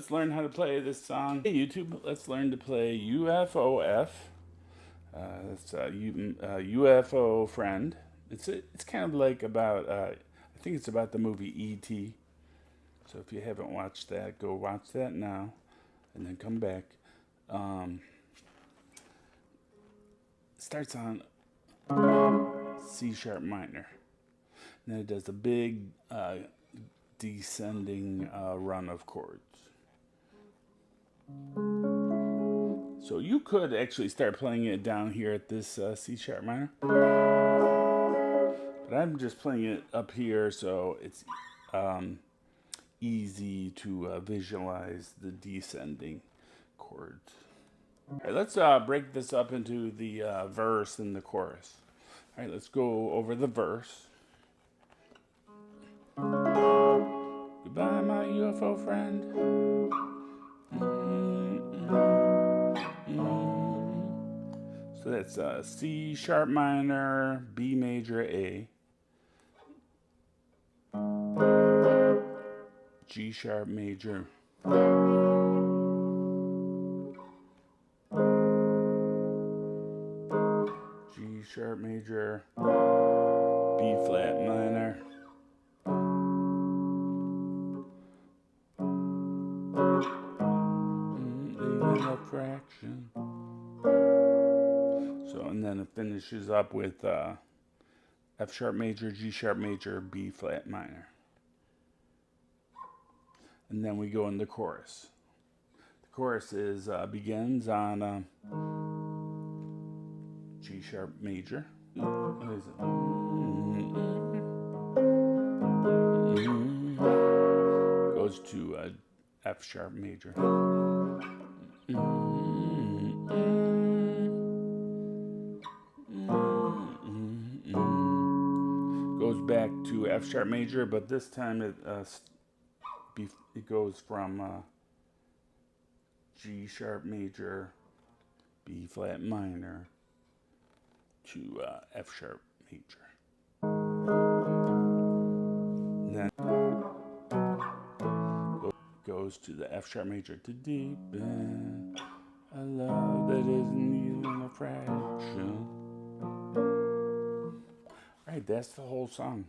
let's learn how to play this song. Hey YouTube, let's learn to play UFOF. It's a UFO friend. It's kind of like about, I think it's about the movie E.T. So if you haven't watched that, go watch that now, and then come back. Starts on C sharp minor. And then it does a big descending run of chords. So you could actually start playing it down here at this C sharp minor. But I'm just playing it up here, so it's easy to visualize the descending chords. All right, let's break this up into the verse and the chorus. All right, let's go over the verse. Goodbye, my UFO friend. So that's C sharp minor, B major, A, G sharp major, G sharp major, B flat minor, a fraction. So, and then it finishes up with F sharp major, G sharp major, B flat minor. And then we go in the chorus. The chorus is begins on G sharp major. What is it? Goes to F sharp major. Goes back to F sharp major, but this time it goes from G sharp major, B flat minor to F sharp major. And then goes to the F sharp major to deepen a love that isn't even a fraction. All right, that's the whole song.